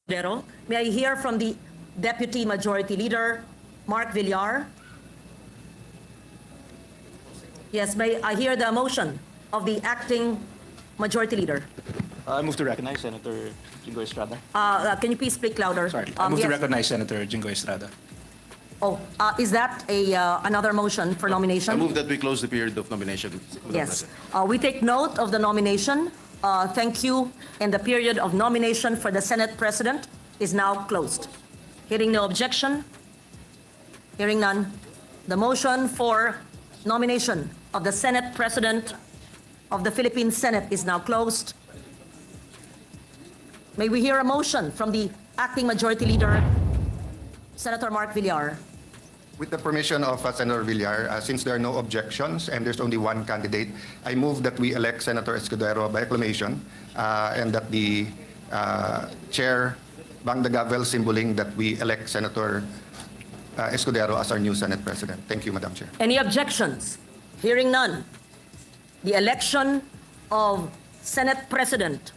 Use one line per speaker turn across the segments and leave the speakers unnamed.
Dero. May I hear from the Deputy Majority Leader, Mark Villar? Yes, may I hear the motion of the Acting Majority Leader?
I move to recognize Senator Jingo Estrada.
Can you please speak louder?
Sorry, I move to
Yes.
recognize Senator Jingo Estrada.
Oh, is that another motion for nomination?
I move that we close the period of nomination. Madam
Yes.
President.
We take note of the nomination. Thank you. And the period of nomination for the Senate President is now closed. Hearing no objection, hearing none, the motion for nomination of the Senate President of the Philippine Senate is now closed. May we hear a motion from the Acting Majority Leader, Senator Mark Villar?
With the permission of Senator Villar, since there are no objections and there's only one candidate, I move that we elect Senator Escudero by acclamation and that the chair bang the gavel symboling that we elect Senator Escudero as our new Senate President. Thank you, Madam Chair.
Any objections? Hearing none. The election of Senate President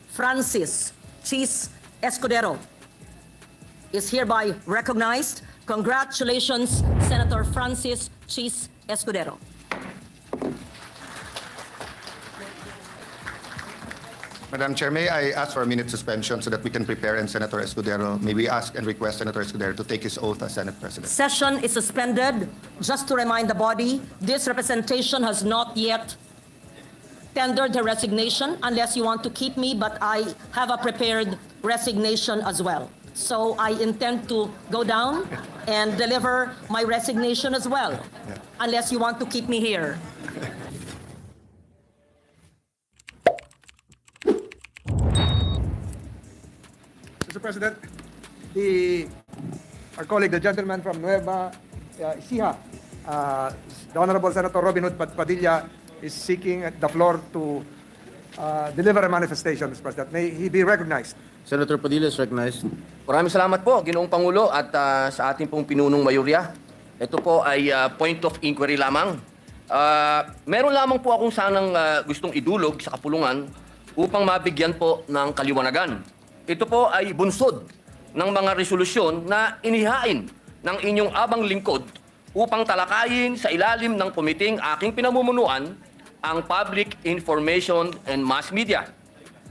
Francis Chis Escudero is hereby recognized. Congratulations, Senator Francis Chis Escudero.
Madam Chair, may I ask for a minute suspension so that we can prepare and Senator Escudero, may we ask and request Senator Escudero to take his oath as Senate President.
Session is suspended. Just to remind the body, this representation has not yet tendered the resignation unless you want to keep me, but I have a prepared resignation as well. So I intend to go down and deliver my resignation as well, unless you want to keep me here.
Mr. President, our colleague, the gentleman from Nueva Ecija, the Honorable Senator Robin Hood Padilla, is seeking the floor to deliver a manifestation, Mr. President. May he be recognized.
Senator Padilla is recognized. Maraming salamat po, Ginoong Pangulo, at sa ating pong pinunong mayorya. Ito po ay point of inquiry lamang. Meron lamang po akong sanang gustong idulog sa kapulungan upang mabigyan po ng kaliwanagan. Ito po ay bunsod ng mga resolusyon na inihain ng inyong abang lingkod upang talakayin sa ilalim ng komiting aking pinamumunuan ang Public Information and Mass Media.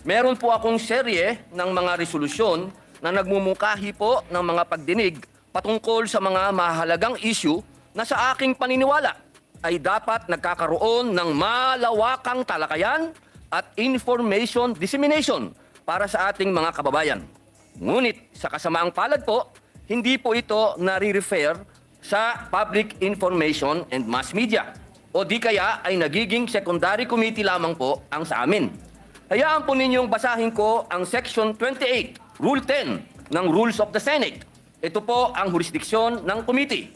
Meron po akong serye ng mga resolusyon na nagmumungkahi po ng mga pagdinig patungkol sa mga mahalagang issue na sa aking paniniwala ay dapat nagkakaroon ng malawakang talakayan at information dissemination para sa ating mga kababayan. Ngunit sa kasamaang palad po, hindi po ito nare-refer sa Public Information and Mass Media o di kaya ay nagiging secondary committee lamang po ang sa amin. Hayaan po ninyong basahin ko ang Section 28, Rule 10 ng Rules of the Senate. Ito po ang jurisdiksyon ng committee.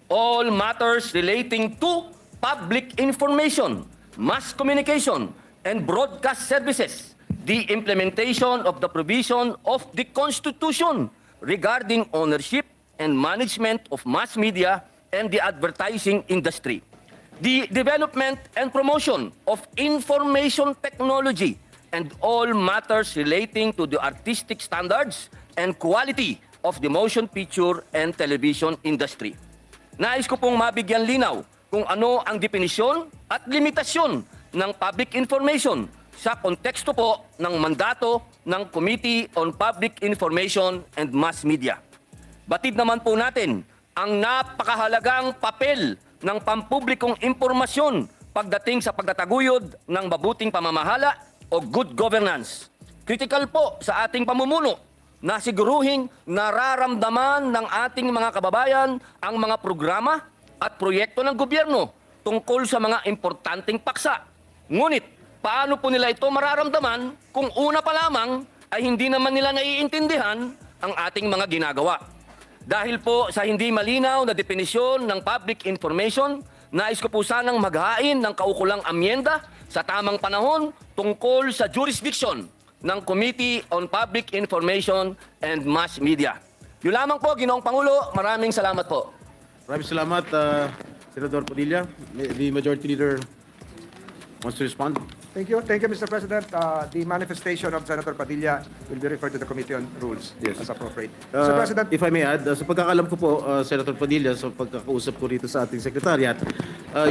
All matters relating to public information, mass communication, and broadcast services, the implementation of the provision of the Constitution regarding ownership and management of mass media and the advertising industry, the development and promotion of information technology, and all matters relating to the artistic standards and quality of the motion picture and television industry. Nais ko pong mabigyan linaw kung ano ang definisyon at limitasyon ng public information sa konteksto po ng mandato ng Committee on Public Information and Mass Media. Batid naman po natin ang napakahalagang papel ng pampublikong impormasyon pagdating sa pagtataguyod ng mabuting pamamahala o good governance. Critical po sa ating pamumuno na siguruhing nararamdaman ng ating mga kababayan ang mga programa at proyekto ng gobyerno tungkol sa mga importanteng paksa. Ngunit, paano po nila ito mararamdaman kung una pa lamang ay hindi naman nila naiintindihan ang ating mga ginagawa? Dahil po sa hindi malinaw na definisyon ng public information, nais ko po sanang maghain ng kaukulang amyenda sa tamang panahon tungkol sa jurisdiction ng Committee on Public Information and Mass Media. Yun lamang po, Ginoong Pangulo. Maraming salamat po.
Maraming salamat, Senator Padilla. The Majority Leader wants to respond.
Thank you, Mr. President. The manifestation of Senator Padilla will be referred to the Committee on Rules as appropriate. Mr. President,
If I may add, sa pagkakalam ko po, Senator Padilla, sa pagkakausap ko rito sa ating sekretariat,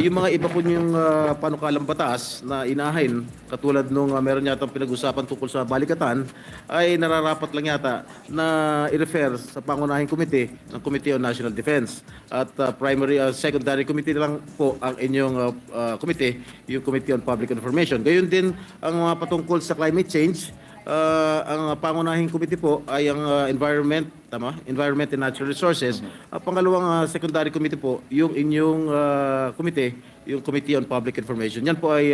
yung mga iba po yung panukalang batas na inahin, katulad nung meron yata pinag-usapan tungkol sa balikatan, ay nararapat lang yata na i-refer sa pangunahing komite ng Committee on National Defense. At secondary committee lang po ang inyong komite, yung Committee on Public Information. Gayon din ang mga patungkol sa climate change. Ang pangunahing committee po ay ang environment, tama? Environment and Natural Resources. Pangalawang secondary committee po, yung inyong committee, yung Committee on Public Information. Yan po ay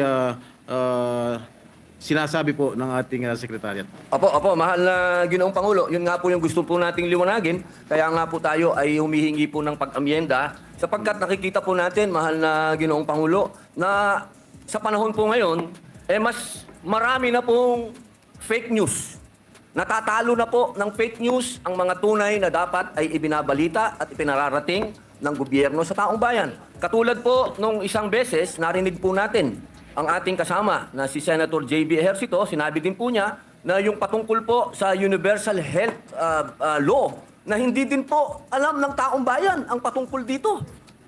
sinasabi po ng ating secretariat.
Opo, mahal na Ginoong Pangulo. Yun nga po yung gusto po nating liwanagin. Kaya nga po tayo ay humihingi po ng pag-amyenda sapagkat nakikita po natin, mahal na Ginoong Pangulo, na sa panahon po ngayon, mas marami na pong fake news. Natatalo na po ng fake news ang mga tunay na dapat ay ibinabalita at ipinararating ng gobyerno sa taong bayan. Katulad po nung isang beses, narinig po natin ang ating kasama na si Senator J.B. Ejercito, sinabi din po niya na yung patungkol po sa Universal Health Law na hindi din po alam ng taong bayan ang patungkol dito.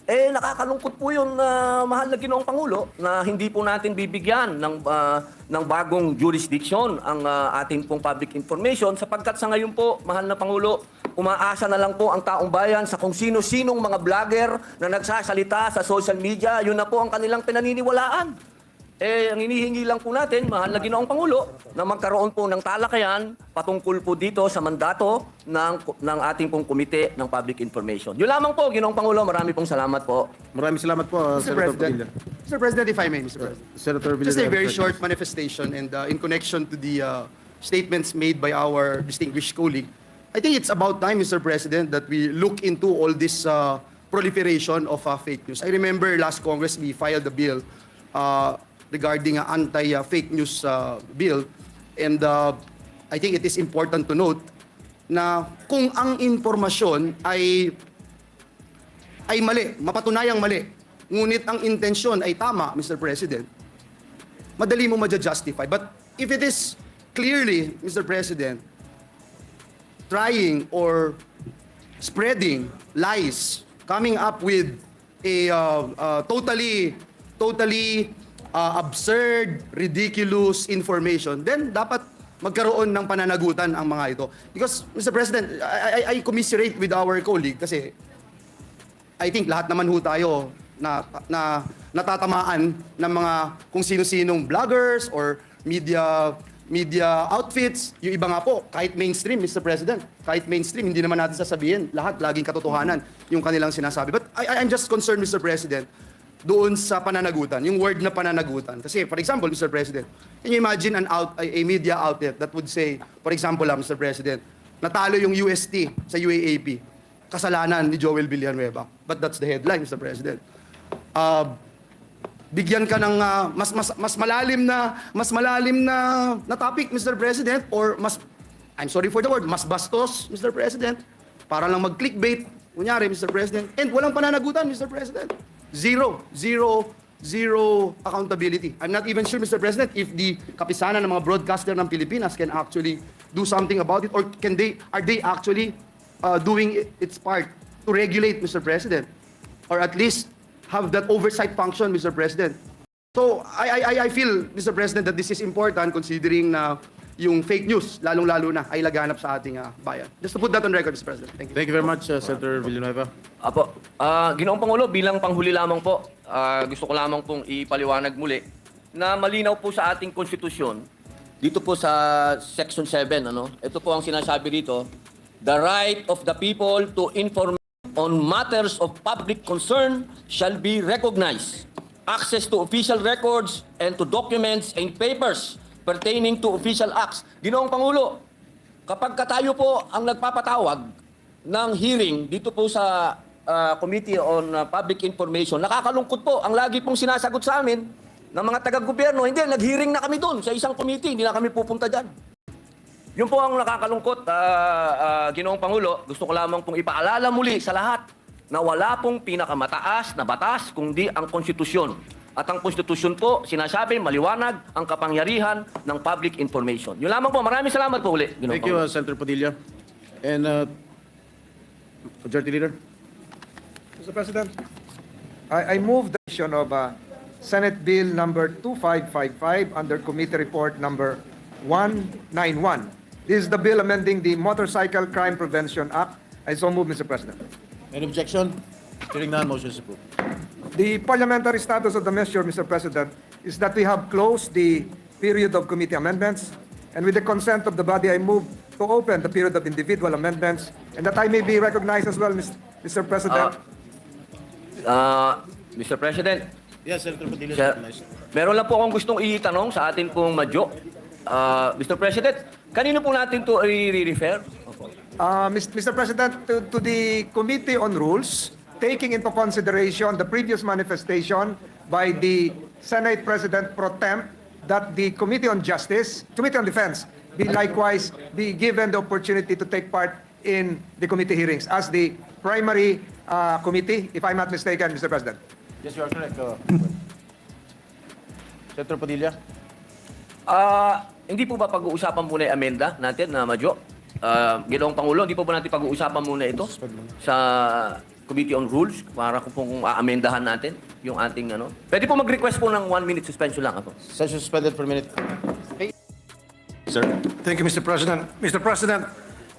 Nakakalungkot po yun, mahal na Ginoong Pangulo, na hindi po natin bibigyan ng bagong jurisdiction ang ating pong public information sapagkat sa ngayon po, mahal na Pangulo, umaasa na lang po ang taong bayan sa kung sino-sinong mga vlogger na nagsasalita sa social media, yun na po ang kanilang pinaniniwalaan. Ang hinihingi lang po natin, mahal na Ginoong Pangulo, na magkaroon po ng talakayan patungkol po dito sa mandato ng ating pong Komite ng Public Information. Yun lamang po, Ginoong Pangulo. Marami pong salamat po.
Maraming salamat po,
Mr.
Senator Padilla.
President. Mr. President, if I may, Mr. President.
Senator
Just a
Villanueva.
very short manifestation and in connection to the statements made by our distinguished colleague. I think it's about time, Mr. President, that we look into all this proliferation of fake news. I remember last Congress we filed a bill regarding anti-fake news bill. And I think it is important to note na kung ang impormasyon ay mali, mapatunayang mali, ngunit ang intensyon ay tama, Mr. President, madali mo ma-justify. But if it is clearly, Mr. President, trying or spreading lies, coming up with a totally absurd, ridiculous information, then dapat magkaroon ng pananagutan ang mga ito. Because, Mr. President, I commiserate with our colleague kasi I think lahat naman ho tayo na natatamaan ng mga kung sino-sinong vloggers or media outfits. Yung iba nga po, kahit mainstream, Mr. President, kahit mainstream, hindi naman natin sasabihin lahat, laging katotohanan yung kanilang sinasabi. But I'm just concerned, Mr. President, doon sa pananagutan, yung word na pananagutan. Kasi, for example, Mr. President, can you imagine a media outlet that would say, for example, Mr. President, natalo yung UST sa UAAP, kasalanan ni Joel Villanueva. But that's the headline, Mr. President. Bigyan ka ng mas malalim na topic, Mr. President, or I'm sorry for the word, mas bastos, Mr. President, para lang mag-clickbait, kunyari, Mr. President, and walang pananagutan, Mr. President. Zero accountability. I'm not even sure, Mr. President, if the kapisanan ng mga broadcaster ng Pilipinas can actually do something about it, or are they actually doing its part to regulate, Mr. President, or at least have that oversight function, Mr. President. So I feel, Mr. President, that this is important considering na yung fake news, lalong-lalo na, ay laganap sa ating bayan. Just to put that on record, Mr. President. Thank you.
Thank you very much, Senator Villanueva.
Apo, Ginoong Pangulo, bilang panghuli lamang po, gusto ko lamang pong ipaliwanag muli na malinaw po sa ating konstitusyon, dito po sa Section 7, ito po ang sinasabi dito, the right of the people to inform on matters of public concern shall be recognized. Access to official records and to documents and papers pertaining to official acts. Ginoong Pangulo, kapag tayo po ang nagpapatawag ng hearing dito po sa Committee on Public Information, nakakalungkot po. Ang lagi pong sinasagot sa amin ng mga taga-gobyerno, hindi, nag-hearing na kami doon sa isang committee, hindi na kami pupunta dyan. Yun po ang nakakalungkot, Ginoong Pangulo. Gusto ko lamang pong ipaalala muli sa lahat na wala pong pinakamataas na batas kundi ang konstitusyon. At ang konstitusyon po, sinasabi, maliwanag ang kapangyarihan ng public information. Yun lamang po. Maraming salamat po ulit.
Thank you, Senator Padilla. And Majority Leader.
Mr. President, I move the issue of Senate Bill number 2555 under Committee Report number 191. This is the bill amending the Motorcycle Crime Prevention Act. I so move, Mr. President.
Any objection? Hearing none, motion is approved.
The parliamentary status of the measure, Mr. President, is that we have closed the period of committee amendments, and with the consent of the body, I move to open the period of individual amendments, and that I may be recognized as well, Mr. President.
Mr. President,
Yes, Senator Padilla.
Sir, meron lang po akong gustong itanong sa atin pong madyo. Mr. President, kanino po natin to i-refer?
Mr. President, to the Committee on Rules, taking into consideration the previous manifestation by the Senate President pro tem that the Committee on Justice, Committee on Defense, likewise be given the opportunity to take part in the committee hearings as the primary committee, if I'm not mistaken, Mr. President.
Yes, you are correct. Senator Padilla.
Hindi po ba pag-uusapan muna yung amenda natin na madyo? Ginoong Pangulo, hindi po ba natin pag-uusapan muna ito sa Committee on Rules para kung amendahan natin yung ating ano? Pwede po mag-request po ng 1-minute suspension lang ako.
Session suspended for a minute.
Sir.
Thank you, Mr. President. Mr. President,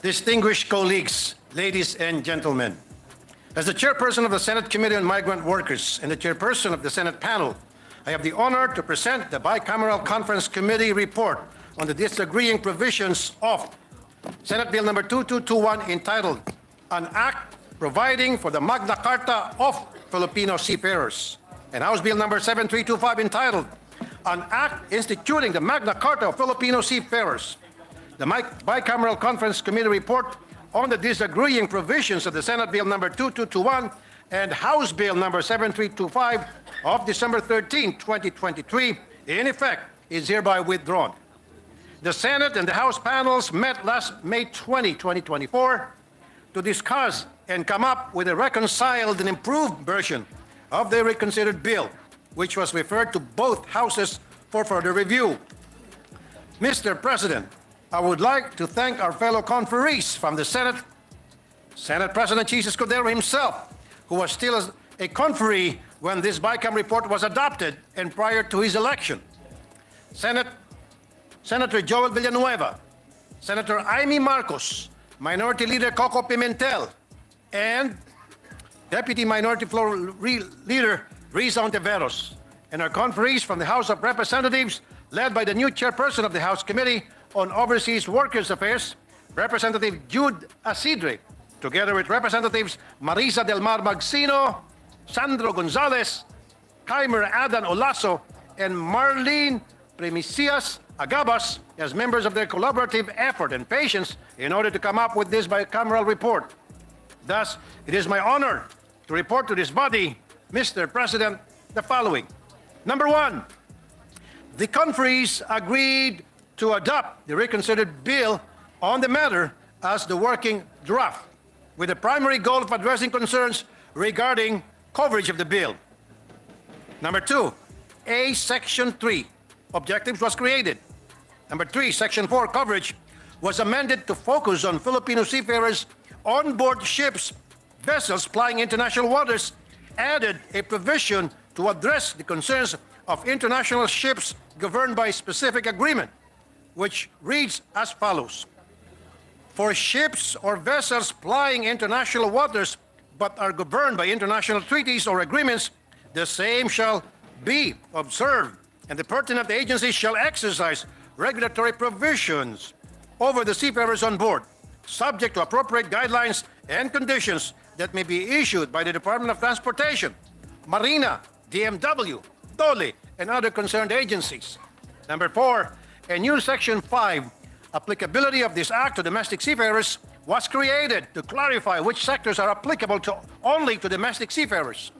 distinguished colleagues, ladies and gentlemen, as the chairperson of the Senate Committee on Migrant Workers and the chairperson of the Senate panel, I have the honor to present the Bicameral Conference Committee report on the disagreeing provisions of Senate Bill number 2221 entitled An Act Providing for the Magna Carta of Filipino Seafarers, and House Bill number 7325 entitled An Act Instituting the Magna Carta of Filipino Seafarers. The Bicameral Conference Committee report on the disagreeing provisions of the Senate Bill number 2221 and House Bill number 7325 of December 13, 2023, in effect, is hereby withdrawn. The Senate and the House panels met last May 20, 2024, to discuss and come up with a reconciled and improved version of the reconsidered bill, which was referred to both houses for further review. Mr. President, I would like to thank our fellow conferees from the Senate, Senate President Jesus Cordero himself, who was still a conferee when this BICAM report was adopted and prior to his election. Senator Joel Villanueva, Senator Amy Marcos, Minority Leader Coco Pimentel, and Deputy Minority Floor Leader Risa Ontiveros, and our conferees from the House of Representatives, led by the new chairperson of the House Committee on Overseas Workers Affairs, Representative Jude Asidre, together with Representatives Marisa Del Mar Magsino, Sandro Gonzalez, Kaimer Adan Olaso, and Marlene Premicias Agabas as members of their collaborative effort and patience in order to come up with this bicameral report. Thus, it is my honor to report to this body, Mr. President, the following. Number one, the conferees agreed to adopt the reconsidered bill on the matter as the working draft, with the primary goal of addressing concerns regarding coverage of the bill. Number two, A Section 3, objectives was created. Number three, Section 4, coverage was amended to focus on Filipino seafarers on board ships, vessels plying international waters, added a provision to address the concerns of international ships governed by specific agreement, which reads as follows. For ships or vessels plying international waters but are governed by international treaties or agreements, the same shall be observed, and the pertinent agencies shall exercise regulatory provisions over the seafarers on board, subject to appropriate guidelines and conditions that may be issued by the Department of Transportation, Marina, DMW, DOLE, and other concerned agencies. Number four, a new Section 5, applicability of this act to domestic seafarers, was created to clarify which sectors are applicable to only to domestic seafarers.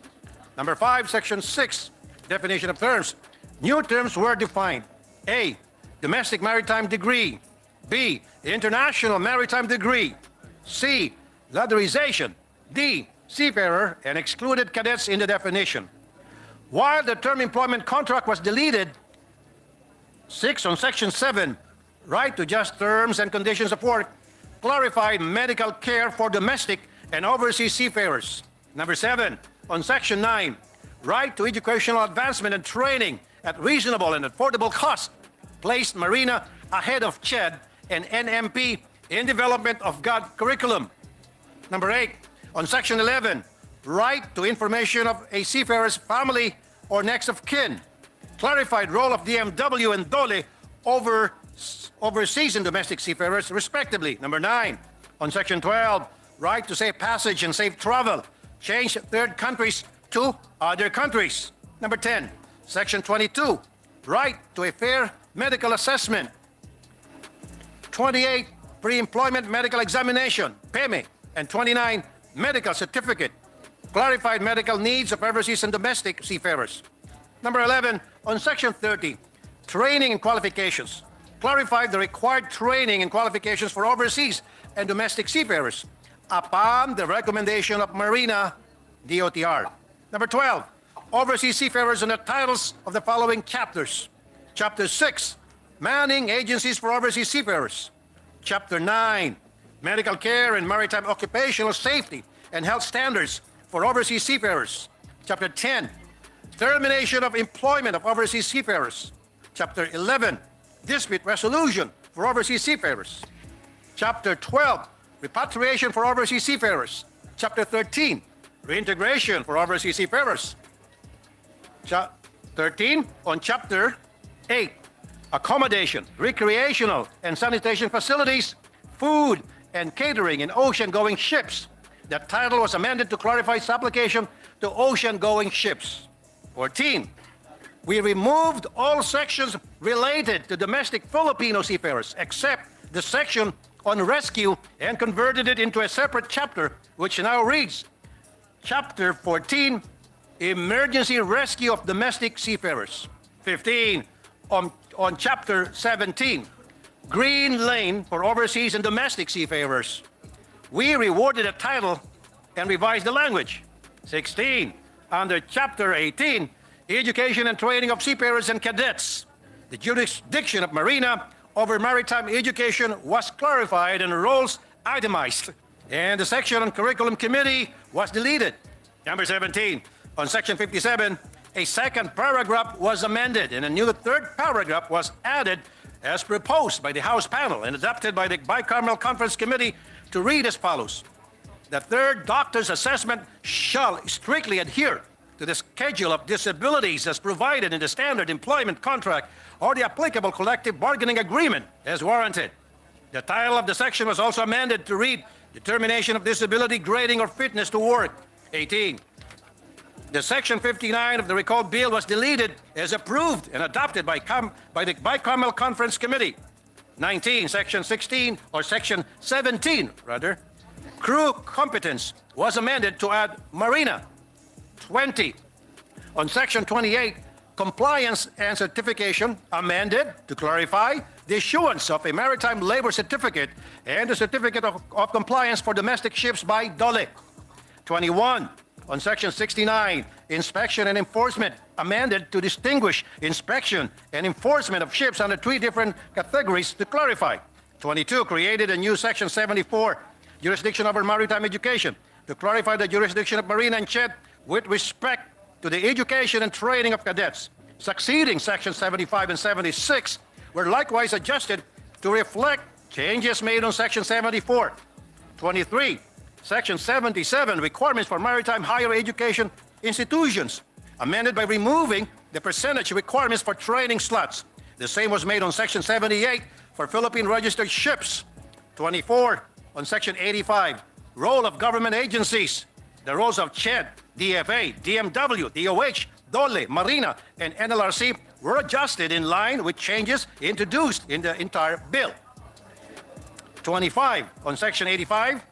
Number five, Section 6, definition of terms. New terms were defined. A, domestic maritime degree. B, international maritime degree. C, ladderization. D, seafarer, and excluded cadets in the definition. While the term employment contract was deleted, 6 on Section 7, right to just terms and conditions of work, clarified medical care for domestic and overseas seafarers. Number 7, on Section 9, right to educational advancement and training at reasonable and affordable cost, placed Marina ahead of CHED and NMP in development of GOD curriculum. Number 8, on Section 11, right to information of a seafarer's family or next of kin, clarified role of DMW and DOLE overseas and domestic seafarers, respectively. Number 9, on Section 12, right to safe passage and safe travel, change third countries to other countries. Number 10, Section 22, right to a fair medical assessment. 28, pre-employment medical examination, PEME, and 29, medical certificate, clarified medical needs of overseas and domestic seafarers. Number 11, on Section 30, training and qualifications, clarified the required training and qualifications for overseas and domestic seafarers upon the recommendation of Marina DOTR. Number 12, overseas seafarers and the titles of the following chapters. Chapter 6, manning agencies for overseas seafarers. Chapter 9, medical care and maritime occupational safety and health standards for overseas seafarers. Chapter 10, termination of employment of overseas seafarers. Chapter 11, dispute resolution for overseas seafarers. Chapter 12, repatriation for overseas seafarers. Chapter 13, reintegration for overseas seafarers. 13 on Chapter 8, accommodation, recreational and sanitation facilities, food and catering in ocean-going ships. The title was amended to clarify its application to ocean-going ships. 14, we removed all sections related to domestic Filipino seafarers except the section on rescue and converted it into a separate chapter, which now reads, Chapter 14, Emergency Rescue of Domestic Seafarers. 15, on Chapter 17, Green Lane for Overseas and Domestic Seafarers. We rewarded the title and revised the language. 16, under Chapter 18, Education and Training of Seafarers and Cadets. The jurisdiction of Marina over maritime education was clarified and roles itemized. And the section on Curriculum Committee was deleted. Number 17, on Section 57, a second paragraph was amended and a new third paragraph was added as proposed by the House panel and adopted by the Bicameral Conference Committee to read as follows. The third doctor's assessment shall strictly adhere to the schedule of disabilities as provided in the standard employment contract or the applicable collective bargaining agreement as warranted. The title of the section was also amended to read Determination of Disability, Grading, or Fitness to Work. 18. The Section 59 of the recalled bill was deleted as approved and adopted by the Bicameral Conference Committee. 19. Section 16, or Section 17, rather, crew competence was amended to add Marina. 20. On Section 28, compliance and certification amended to clarify the issuance of a maritime labor certificate and a certificate of compliance for domestic ships by DOLE. 21. On Section 69, inspection and enforcement amended to distinguish inspection and enforcement of ships under 3 different categories to clarify. 22, created a new Section 74, jurisdiction over maritime education, to clarify the jurisdiction of Marina and CHED with respect to the education and training of cadets. Succeeding Section 75 and 76 were likewise adjusted to reflect changes made on Section 74. 23, Section 77, requirements for maritime higher education institutions, amended by removing the percentage requirements for training slots. The same was made on Section 78 for Philippine registered ships. 24, on Section 85, role of government agencies. The roles of CHED, DFA, DMW, DOH, DOLE, Marina, and NLRC were adjusted in line with changes introduced in the entire bill. 25, on Section 85,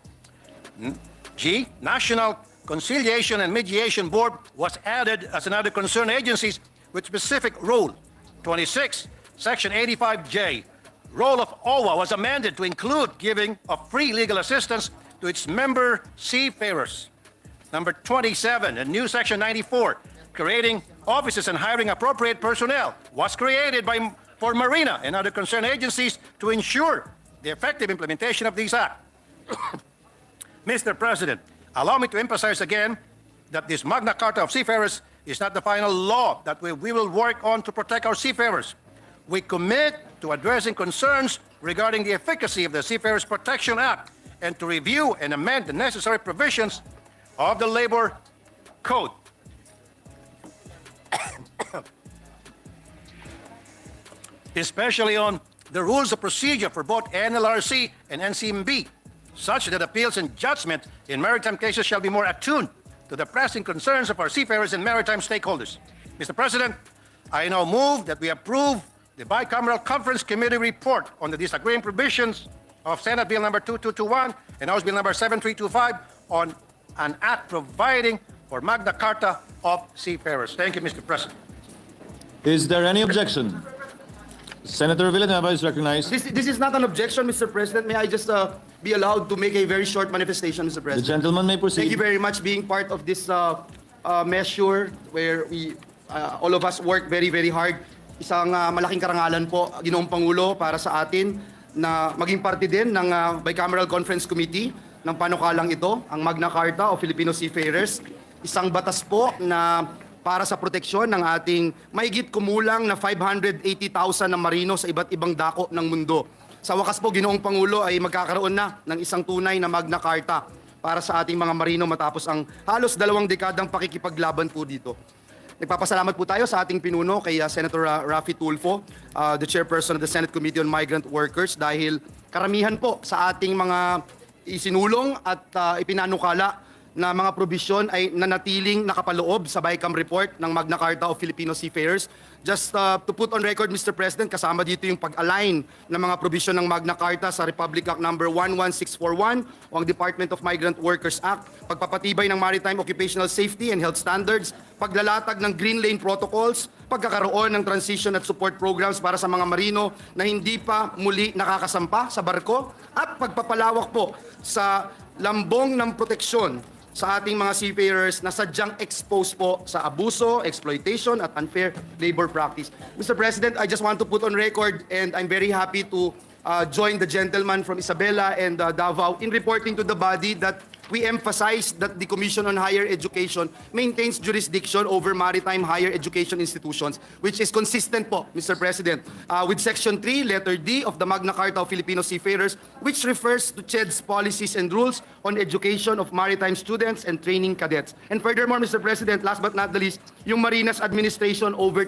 G, National Conciliation and Mediation Board was added as another concerned agencies with specific role. 26, Section 85J, role of OWA was amended to include giving of free legal assistance to its member seafarers. Number 27, a new Section 94, creating offices and hiring appropriate personnel was created for Marina and other concerned agencies to ensure the effective implementation of these acts. Mr. President, allow me to emphasize again that this Magna Carta of Seafarers is not the final law that we will work on to protect our seafarers. We commit to addressing concerns regarding the efficacy of the Seafarers Protection Act and to review and amend the necessary provisions of the Labor Code. Especially on the rules of procedure for both NLRC and NCMB, such that appeals and judgment in maritime cases shall be more attuned to the pressing concerns of our seafarers and maritime stakeholders. Mr. President, I now move that we approve the Bicameral Conference Committee report on the disagreeing provisions of Senate Bill number 2221 and House Bill number 7325 on an act providing for Magna Carta of Seafarers. Thank you, Mr. President.
Is there any objection? Senator Villanueva is recognized.
This is not an objection, Mr. President. May I just be allowed to make a very short manifestation, Mr.
The
President?
gentleman may proceed.
Thank you very much being part of this measure where we all of us work very, very hard. Isang malaking karangalan po, Ginoong Pangulo, para sa atin na maging parte din ng Bicameral Conference Committee ng panukalang ito, ang Magna Carta o Filipino Seafarers. Isang batas po na para sa proteksyon ng ating mahigit kumulang na 580,000 na marino sa iba't ibang dako ng mundo. Sa wakas po, Ginoong Pangulo, ay magkakaroon na ng isang tunay na Magna Carta para sa ating mga marino matapos ang halos 2 dekadang pakikipaglaban po dito. Nagpapasalamat po tayo sa ating pinuno kay Senator Rafi Tulfo, the chairperson of the Senate Committee on Migrant Workers, dahil karamihan po sa ating mga isinulong at ipinanukala na mga probisyon ay nanatiling nakapaloob sa BICAM report ng Magna Carta of Filipino Seafarers. Just to put on record, Mr. President, kasama dito yung pag-align ng mga probisyon ng Magna Carta sa Republic Act number 11641 o ang Department of Migrant Workers Act, pagpapatibay ng maritime occupational safety and health standards, paglalatag ng Green Lane Protocols, pagkakaroon ng transition at support programs para sa mga marino na hindi pa muli nakakasampa sa barko, at pagpapalawak po sa lambong ng proteksyon sa ating mga seafarers na sadyang exposed po sa abuso, exploitation at unfair labor practice. Mr. President, I just want to put on record, and I'm very happy to join the gentleman from Isabela and Davao in reporting to the body that we emphasize that the Commission on Higher Education maintains jurisdiction over maritime higher education institutions, which is consistent po, Mr. President, with Section 3, Letter D of the Magna Carta of Filipino Seafarers, which refers to CHED's policies and rules on education of maritime students and training cadets. And furthermore, Mr. President, last but not the least, yung Marinas Administration over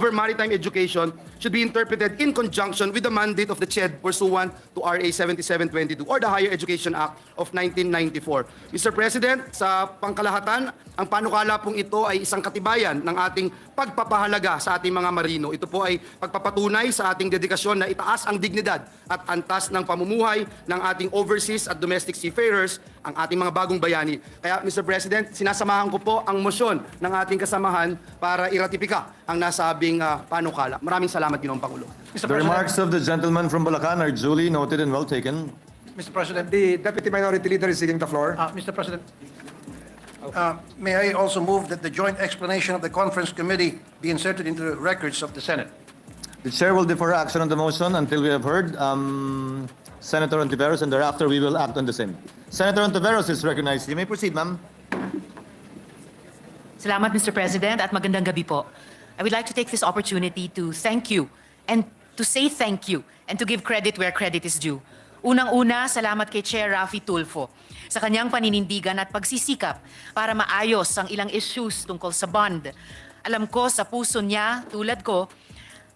maritime education should be interpreted in conjunction with the mandate of the CHED pursuant to RA 7722 or the Higher Education Act of 1994. Mr. President, sa pangkalahatan, ang panukala pong ito ay isang katibayan ng ating pagpapahalaga sa ating mga marino. Ito po ay pagpapatunay sa ating dedikasyon na itaas ang dignidad at antas ng pamumuhay ng ating overseas at domestic seafarers, ang ating mga bagong bayani. Kaya, Mr. President, sinasamahan ko po ang motion ng ating kasamahan para iratipika ang nasabing panukala. Maraming salamat, Ginoong Pangulo.
Mr.
The
President,
remarks of the gentleman from Bulacan are duly noted and well taken.
Mr. President,
The Deputy Minority Leader is seeking the floor.
Mr. President, may I also move that the joint explanation of the conference committee be inserted into the records of the Senate?
The chair will defer action on the motion until we have heard Senator Ontiveros, and thereafter we will act on the same. Senator Ontiveros is recognized. You may proceed, ma'am.
Salamat, Mr. President, at magandang gabi po. I would like to take this opportunity to thank you and to say thank you and to give credit where credit is due. Unang-una, salamat kay Chair Rafi Tulfo sa kanyang paninindigan at pagsisikap para maayos ang ilang issues tungkol sa bond. Alam ko sa puso niya, tulad ko,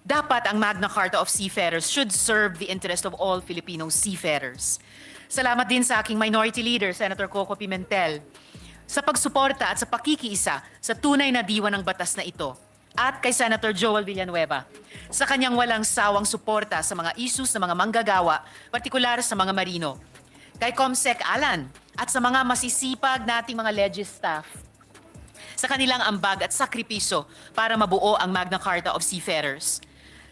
dapat ang Magna Carta of Seafarers should serve the interest of all Filipino seafarers. Salamat din sa aking Minority Leader, Senator Coco Pimentel, sa pagsuporta at sa pakikiisa sa tunay na diwa ng batas na ito, at kay Senator Joel Villanueva sa kanyang walang sawang suporta sa mga issues ng mga manggagawa, partikular sa mga marino, kay Comsec Alan at sa mga masisipag nating mga legis staff sa kanilang ambag at sakripisyo para mabuo ang Magna Carta of Seafarers.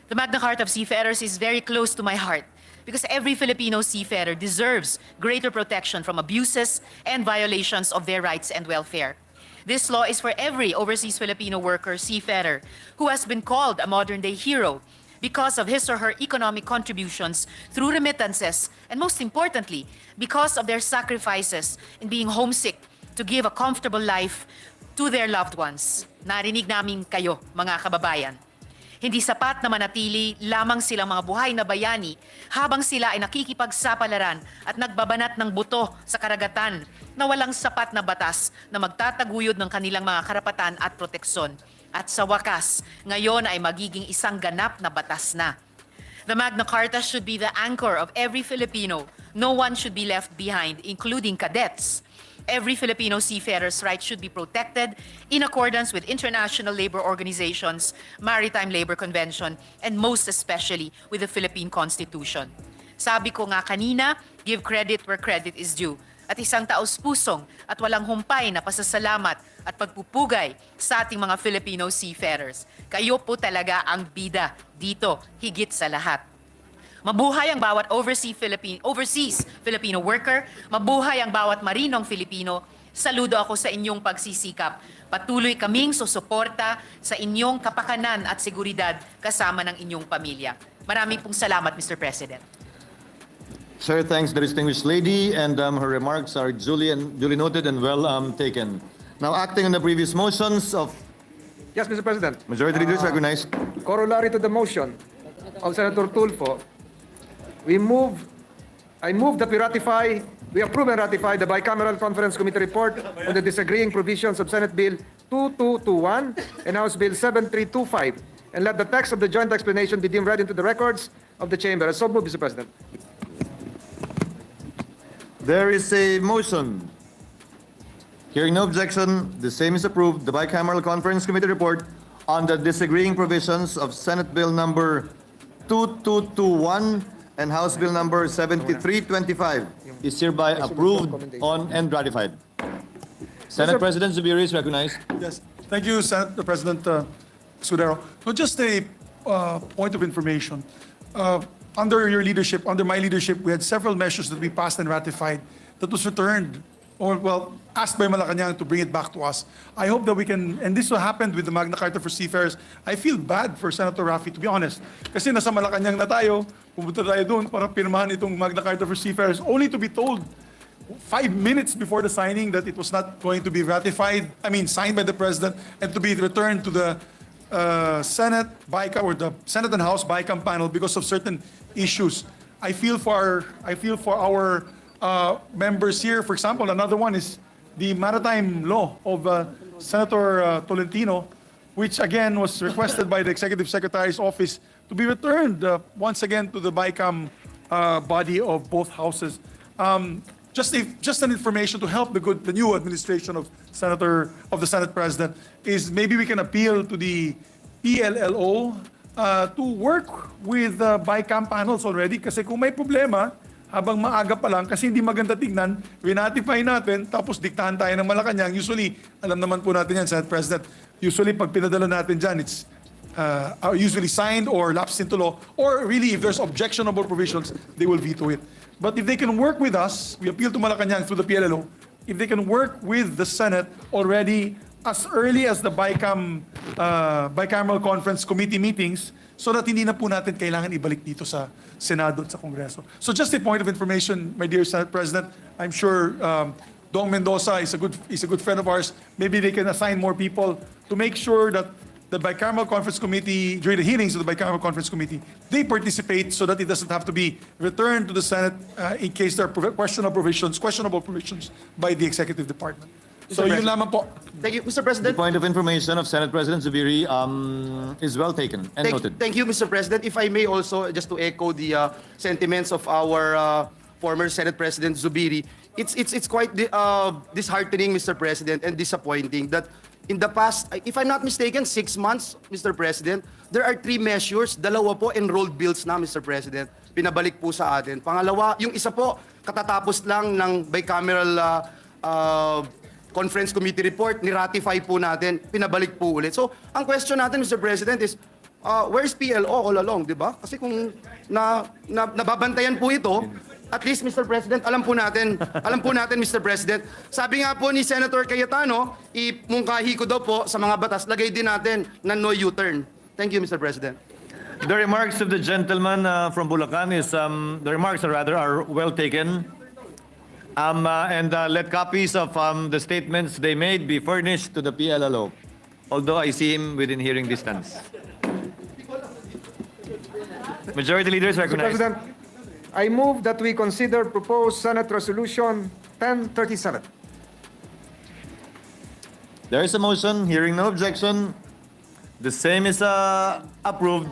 The Magna Carta of Seafarers is very close to my heart because every Filipino seafarer deserves greater protection from abuses and violations of their rights and welfare. This law is for every overseas Filipino worker, seafarer, who has been called a modern-day hero because of his or her economic contributions through remittances, and most importantly, because of their sacrifices in being homesick to give a comfortable life to their loved ones. Narinig namin kayo, mga kababayan. Hindi sapat na manatili lamang silang mga buhay na bayani habang sila ay nakikipagsapalaran at nagbabanat ng buto sa karagatan na walang sapat na batas na magtataguyod ng kanilang mga karapatan at proteksyon. At sa wakas, ngayon ay magiging isang ganap na batas na. The Magna Carta should be the anchor of every Filipino. No one should be left behind, including cadets. Every Filipino seafarer's rights should be protected in accordance with international labor organizations, Maritime Labor Convention, and most especially with the Philippine Constitution. Sabi ko nga kanina, give credit where credit is due. At isang taos-pusong at walang humpay na pasasalamat at pagpupugay sa ating mga Filipino seafarers. Kayo po talaga ang bida dito, higit sa lahat. Mabuhay ang bawat overseas Filipino worker. Mabuhay ang bawat marinong Filipino. Saludo ako sa inyong pagsisikap. Patuloy kaming susuporta sa inyong kapakanan at seguridad kasama ng inyong pamilya. Maraming pong salamat, Mr. President.
Sir, thanks the distinguished lady, and her remarks are duly noted and well taken. Now, acting on the previous motions of
Yes, Mr. President.
Majority Leader is recognized.
Corollary to the motion of Senator Tulfo, I move that we approve and ratify the Bicameral Conference Committee report on the disagreeing provisions of Senate Bill 2221 and House Bill 7325, and let the text of the joint explanation be deemed read into the records of the chamber. So moved, Mr. President.
There is a motion. Hearing no objection, the same is approved. The Bicameral Conference Committee report on the disagreeing provisions of Senate Bill number 2221 and House Bill number 7325 is hereby approved on and ratified. Senate President Zuburi is recognized.
Yes, thank you, Senate President Scudero. So just a point of information. Under your leadership, under my leadership, we had several measures that we passed and ratified that was returned, or well, asked by Malacanang to bring it back to us. I hope that we can, and this will happen with the Magna Carta for Seafarers. I feel bad for Senator Raffy, to be honest. Kasi nasa Malacanang na tayo, pumunta tayo doon para pirmahan itong Magna Carta for Seafarers, only to be told 5 minutes before the signing that it was not going to be ratified, signed by the President, and to be returned to the Senate BICAM, or the Senate and House BICAM panel because of certain issues. I feel for our members here. For example, another one is the maritime law of Senator Tolentino, which again was requested by the Executive Secretary's office to be returned once again to the BICAM body of both houses. Just an information to help the new administration of the Senate President is maybe we can appeal to the PLLO to work with BICAM panels already, kasi kung may problema habang maaga pa lang, kasi hindi maganda tignan, rinatify natin, tapos diktahan tayo ng Malacanang. Usually, alam naman po natin yan, Senate President, usually pag pinadala natin dyan, it's usually signed or lapsed into law, or really if there's objectionable provisions, they will veto it. But if they can work with us, we appeal to Malacanang through the PLLO, if they can work with the Senate already as early as the Bicameral Conference Committee meetings, so that hindi na po natin kailangan ibalik dito sa Senado at sa Kongreso. So just a point of information, my dear Senate President, I'm sure Dong Mendoza is a good friend of ours. Maybe they can assign more people to make sure that the Bicameral Conference Committee, during the hearings of the Bicameral Conference Committee, they participate so that it doesn't have to be returned to the Senate in case there are questionable provisions by the Executive Department. So yun lamang po.
Thank you, Mr.
The
President.
point of information of Senate President Zubiri is well taken and noted.
Thank you, Mr. President. If I may also, just to echo the sentiments of our former Senate President Zubiri, it's quite disheartening, Mr. President, and disappointing that in the past, if I'm not mistaken, 6 months, Mr. President, there are 3 measures, dalawa po enrolled bills na, Mr. President, pinabalik po sa atin. Pangalawa, yung isa po, katatapos lang ng bicameral Conference Committee report, ni-ratify po natin, pinabalik po ulit. So, ang question natin, Mr. President, is where's PLO all along, di ba? Kasi kung nababantayan po ito, at least, Mr. President, alam po natin, Mr. President, sabi nga po ni Senator Cayetano, imungkahi ko daw po sa mga batas, lagay din natin na no U-turn. Thank you, Mr. President.
The remarks of the gentleman from Bulacan the remarks are well taken. And let copies of the statements they made be furnished to the PLLO, although I see him within hearing distance. Majority Leader is
Mr.
recognized.
President, I move that we consider proposed Senate Resolution 1037.
There is a motion. Hearing no objection, the same is approved.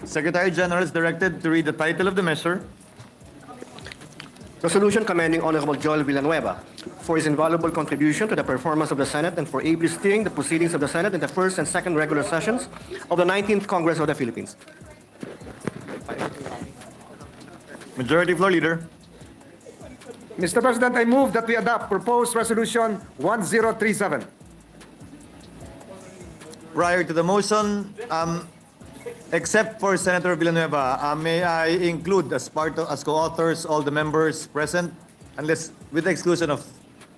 Secretary General is directed to read the title of the measure.
Resolution commending Honorable Joel Villanueva for his invaluable contribution to the performance of the Senate and for ably steering the proceedings of the Senate in the first and second regular sessions of the 19th Congress of the Philippines.
Majority Floor Leader.
Mr. President, I move that we adopt proposed Resolution 1037.
Prior to the motion, except for Senator Villanueva, may I include as co-authors all the members present, unless with the exclusion of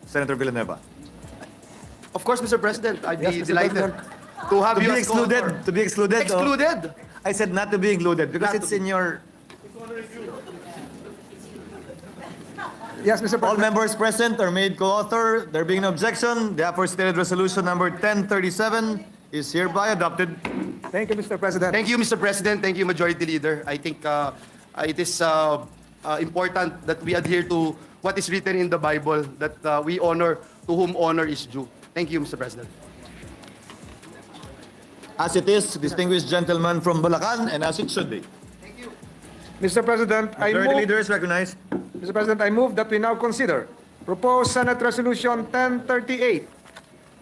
Senator Villanueva.
Of course, Mr. President, I'd be
Yes, Mr.
delighted
President.
to have
To
you
be
as co-author.
excluded. To be excluded. or-
Excluded?
I said not to be included because
Not
it's
to
in your.
Yes, Mr.
All
President.
members present are made co-author. There being no objection, the aforestated resolution number 1037 is hereby adopted.
Thank you, Mr. President.
Thank you, Mr. President. Thank you, Majority Leader. I think it is important that we adhere to what is written in the Bible, that we honor to whom honor is due. Thank you, Mr. President.
As it is, distinguished gentleman from Bulacan, and as it should be.
Mr. President,
Majority Leader is recognized.
Mr. President, I move that we now consider proposed Senate Resolution 1038,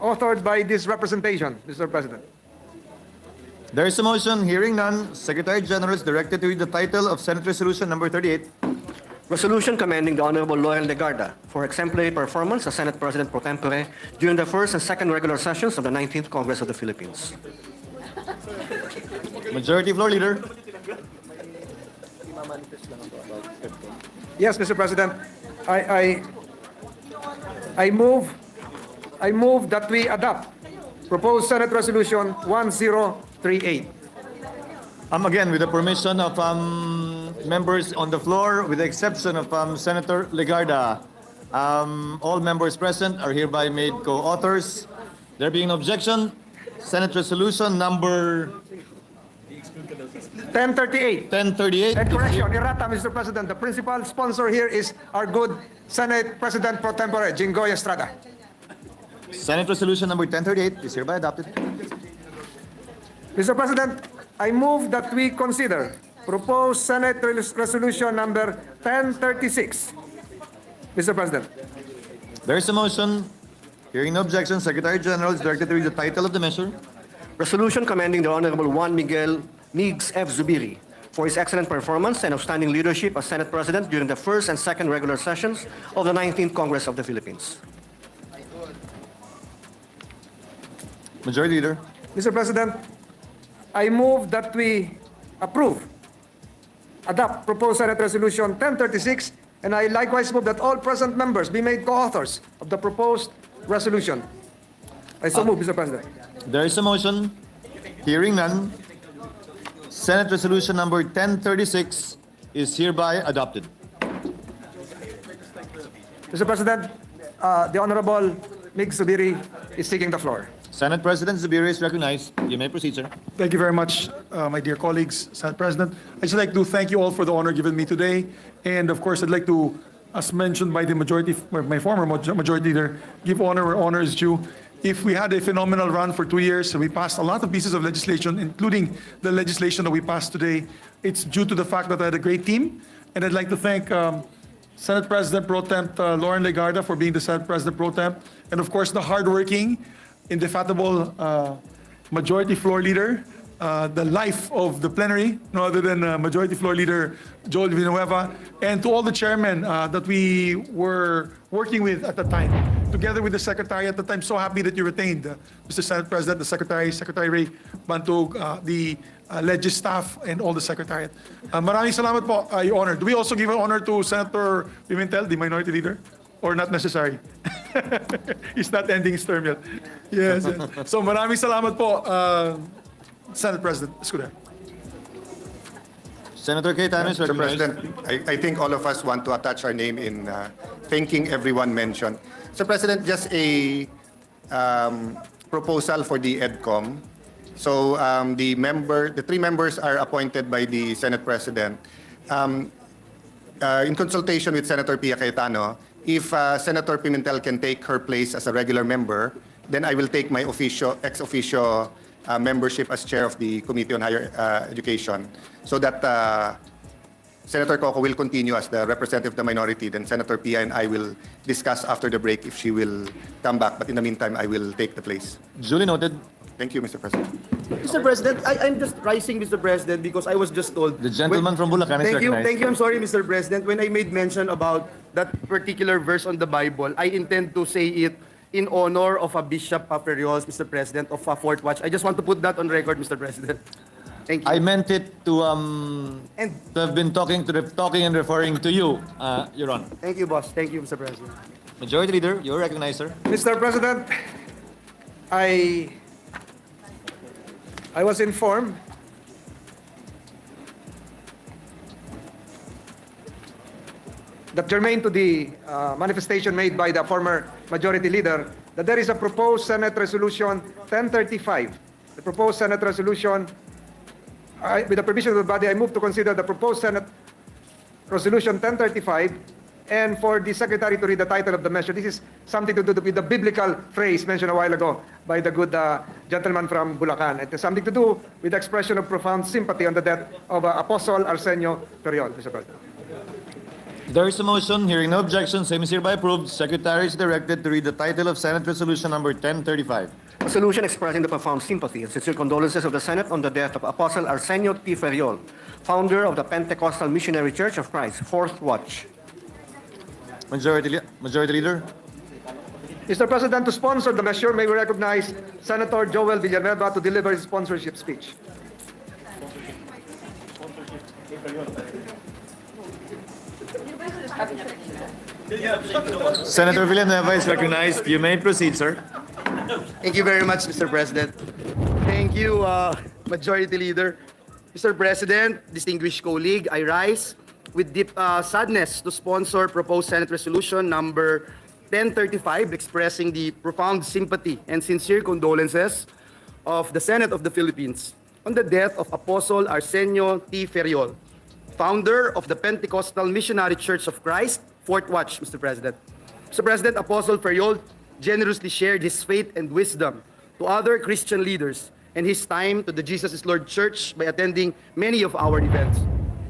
authored by this representation, Mr. President.
There is a motion. Hearing none, Secretary General is directed to read the title of Senate Resolution number 38.
Resolution commending the Honorable Loyal Legarda for exemplary performance as Senate President pro tempore during the first and second regular sessions of the 19th Congress of the Philippines.
Majority Floor Leader.
Yes, Mr. President, I move that we adopt proposed Senate Resolution 1038.
Again, with the permission of members on the floor, with the exception of Senator Legarda, all members present are hereby made co-authors. There being no objection, Senate Resolution number
1038.
1038.
And correction, errata, Mr. President, the principal sponsor here is our good Senate President pro tempore, Jinggoy Estrada.
Senate Resolution number 1038 is hereby adopted.
Mr. President, I move that we consider proposed Senate Resolution number 1036. Mr. President.
There is a motion. Hearing no objection, Secretary General is directed to read the title of the measure.
Resolution commending the Honorable Juan Miguel Migues F. Zubiri for his excellent performance and outstanding leadership as Senate President during the first and second regular sessions of the 19th Congress of the Philippines.
Majority Leader.
Mr. President, I move that we adopt proposed Senate Resolution 1036, and I likewise move that all present members be made co-authors of the proposed resolution. I so move, Mr. President.
There is a motion. Hearing none, Senate Resolution number 1036 is hereby adopted.
Mr. President, the Honorable Mig Zubiri is seeking the floor.
Senate President Zuburi is recognized. You may proceed, sir.
Thank you very much, my dear colleagues, Senate President. I'd just like to thank you all for the honor given me today. And of course, I'd like to, as mentioned by the majority, my former majority leader, give honor where honor is due. If we had a phenomenal run for 2 years and we passed a lot of pieces of legislation, including the legislation that we passed today, it's due to the fact that I had a great team. And I'd like to thank Senate President Pro Temp Lauren Legarda for being the Senate President Pro Temp. And of course, the hardworking, indefatigable Majority Floor Leader, the life of the plenary, no other than Majority Floor Leader Joel Villanueva, and to all the chairmen that we were working with at the time, together with the Secretary at the time. So happy that you retained Mr. Senate President, the Secretary Ray Bantog, the Legis staff, and all the Secretariat. Maraming salamat po, Your Honor. Do we also give an honor to Senator Pimentel, the Minority Leader? Or not necessary? He's not ending his term yet. Yes. So maraming salamat po, Senate President Escudero.
Senator Cayetano is
Mr.
recognized.
President, I think all of us want to attach our name in thanking everyone mentioned. So, President, just a proposal for the EDCOM. So, the three members are appointed by the Senate President. In consultation with Senator Pia Cayetano, if Senator Pimentel can take her place as a regular member, then I will take my ex officio membership as chair of the Committee on Higher Education, so that Senator Coco will continue as the representative of the minority. Then Senator Pia and I will discuss after the break if she will come back. But in the meantime, I will take the place.
Duly noted.
Thank you, Mr. President.
Mr. President, I'm just rising, Mr. President, because I was just told.
The gentleman from Bulacan is recognized.
Thank you. I'm sorry, Mr. President. When I made mention about that particular verse on the Bible, I intend to say it in honor of a Bishop Ferol, Mr. President, of Fort Watch. I just want to put that on record, Mr. President. Thank you.
I meant it to have been talking and referring to you, Your Honor.
Thank you, boss. Thank you, Mr. President.
Majority Leader, you're recognized, sir.
Mr. President, I was informed that germane to the manifestation made by the former Majority Leader, that there is a proposed Senate Resolution 1035. The proposed Senate Resolution, with the permission of the body, I move to consider the proposed Senate Resolution 1035, and for the Secretary to read the title of the measure. This is something to do with the biblical phrase mentioned a while ago by the good gentleman from Bulacan. It has something to do with the expression of profound sympathy on the death of Apostle Arsenio Ferol, Mr. President.
There is a motion. Hearing no objection, same is hereby approved. Secretary is directed to read the title of Senate Resolution number 1035.
Resolution expressing the profound sympathy and sincere condolences of the Senate on the death of Apostle Arsenio T. Ferol, founder of the Pentecostal Missionary Church of Christ, Fourth Watch.
Majority Leader.
Mr. President, to sponsor the measure, may we recognize Senator Joel Villanueva to deliver his sponsorship speech.
Senator Villanueva is recognized. You may proceed, sir.
Thank you very much, Mr. President. Thank you, Majority Leader. Mr. President, distinguished colleague, I rise with deep sadness to sponsor proposed Senate Resolution number 1035, expressing the profound sympathy and sincere condolences of the Senate of the Philippines on the death of Apostle Arsenio T. Ferol, founder of the Pentecostal Missionary Church of Christ, Fourth Watch, Mr. President. Mr. President, Apostle Ferol generously shared his faith and wisdom to other Christian leaders and his time to the Jesus is Lord Church by attending many of our events.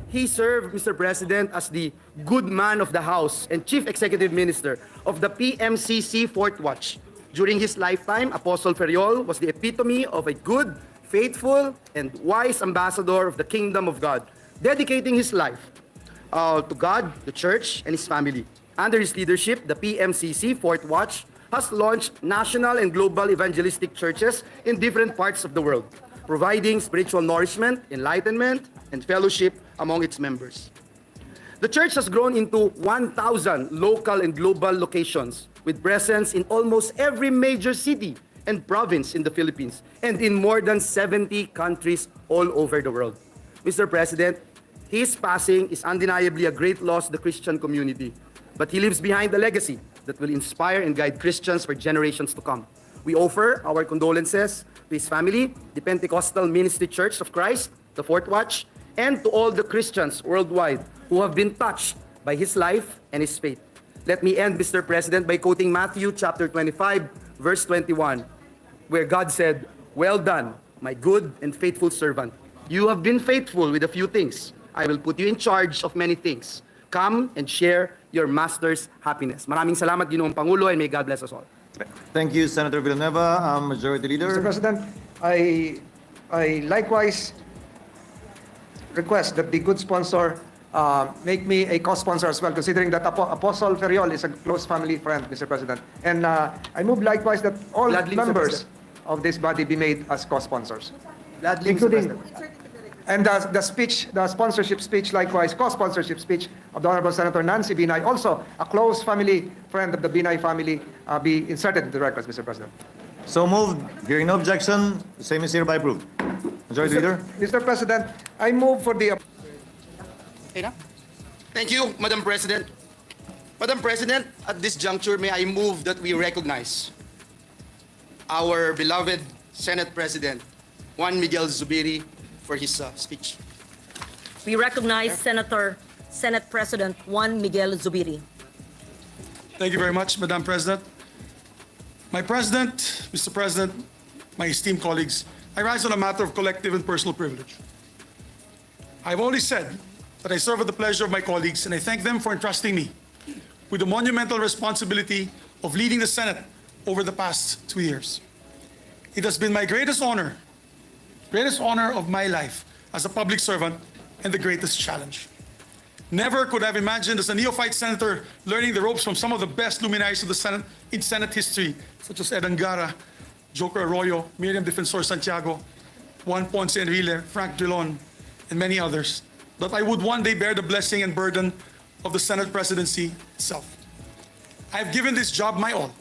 He served, Mr. President, as the good man of the House and Chief Executive Minister of the PMCC Fourth Watch. During his lifetime, Apostle Ferol was the epitome of a good, faithful, and wise ambassador of the kingdom of God, dedicating his life to God, the church, and his family. Under his leadership, the PMCC Fourth Watch has launched national and global evangelistic churches in different parts of the world, providing spiritual nourishment, enlightenment, and fellowship among its members. The church has grown into 1,000 local and global locations with presence in almost every major city and province in the Philippines and in more than 70 countries all over the world. Mr. President, his passing is undeniably a great loss to the Christian community, but he leaves behind a legacy that will inspire and guide Christians for generations to come. We offer our condolences to his family, the Pentecostal Ministry Church of Christ, the Fourth Watch, and to all the Christians worldwide who have been touched by his life and his faith. Let me end, Mr. President, by quoting Matthew chapter 25, verse 21, where God said, "Well done, my good and faithful servant. You have been faithful with a few things. I will put you in charge of many things. Come and share your master's happiness." Maraming salamat, Ginoong Pangulo, and may God bless us all.
Thank you, Senator Villanueva. Majority Leader.
Mr. President, I I likewise request that the good sponsor make me a co-sponsor as well, considering that Apostle Ferol is a close family friend, Mr. President. And I move likewise that all
Gladly, Mr.
members
President.
of this body be made as co-sponsors.
Gladly, Mr.
Including,
President.
and the sponsorship speech, likewise, co-sponsorship speech of the Honorable Senator Nancy Binay, also a close family friend of the Binay family, be inserted into the records, Mr. President.
So moved. Hearing no objection, the same is hereby approved. Majority Leader.
Mr. President, I move for the
Thank you, Madam President. Madam President, at this juncture, may I move that we recognize our beloved Senate President, Juan Miguel Zubiri, for his speech.
We recognize Senate President Juan Miguel Zubiri.
Thank you very much, Madam President. My President, Mr. President, my esteemed colleagues, I rise on a matter of collective and personal privilege. I've always said that I serve at the pleasure of my colleagues, and I thank them for entrusting me with the monumental responsibility of leading the Senate over the past 2 years. It has been my greatest honor of my life as a public servant and the greatest challenge. Never could I have imagined as a neophyte senator learning the ropes from some of the best luminaries of the Senate in Senate history, such as Ed Angara, Joker Arroyo, Miriam Defensor Santiago, Juan Ponce Enrile, Frank Drilon, and many others, that I would one day bear the blessing and burden of the Senate presidency itself. I have given this job my all.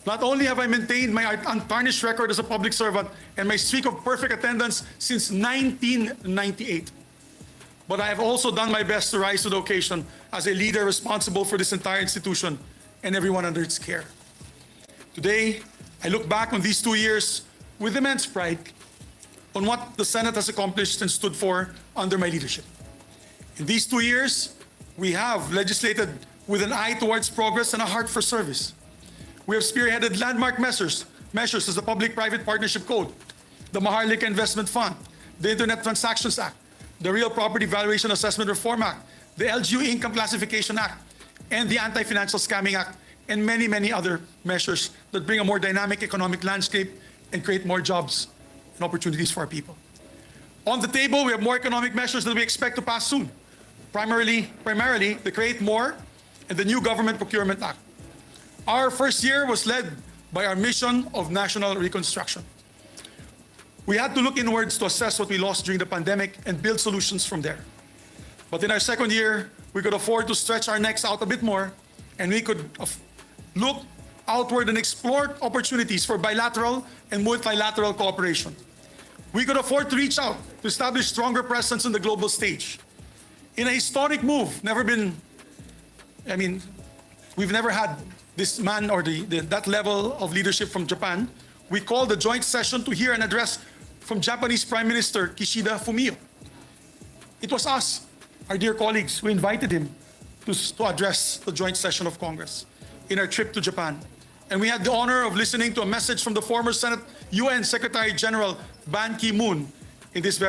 Not only have I maintained my untarnished record as a public servant and my streak of perfect attendance since 1998, but I have also done my best to rise to the occasion as a leader responsible for this entire institution and everyone under its care. Today, I look back on these 2 years with immense pride on what the Senate has accomplished and stood for under my leadership. In these 2 years, we have legislated with an eye towards progress and a heart for service. We have spearheaded landmark measures as the Public-Private Partnership Code, the Maharlika Investment Fund, the Internet Transactions Act, the Real Property Valuation Assessment Reform Act, the LGU Income Classification Act, and the Anti-Financial Scamming Act, and many, many other measures that bring a more dynamic economic landscape and create more jobs and opportunities for our people. On the table, we have more economic measures that we expect to pass soon. Primarily the Create More and the new Government Procurement Act. Our first year was led by our mission of national reconstruction. We had to look inwards to assess what we lost during the pandemic and build solutions from there. But in our second year, we could afford to stretch our necks out a bit more, and we could look outward and explore opportunities for bilateral and multilateral cooperation. We could afford to reach out to establish stronger presence on the global stage. In a historic move, we've never had this man or that level of leadership from Japan. We called a joint session to hear an address from Japanese Prime Minister Kishida Fumio. It was us, our dear colleagues, who invited him to address the joint session of Congress in our trip to Japan. And we had the honor of listening to a message from the former UN Secretary General Ban Ki-moon in this very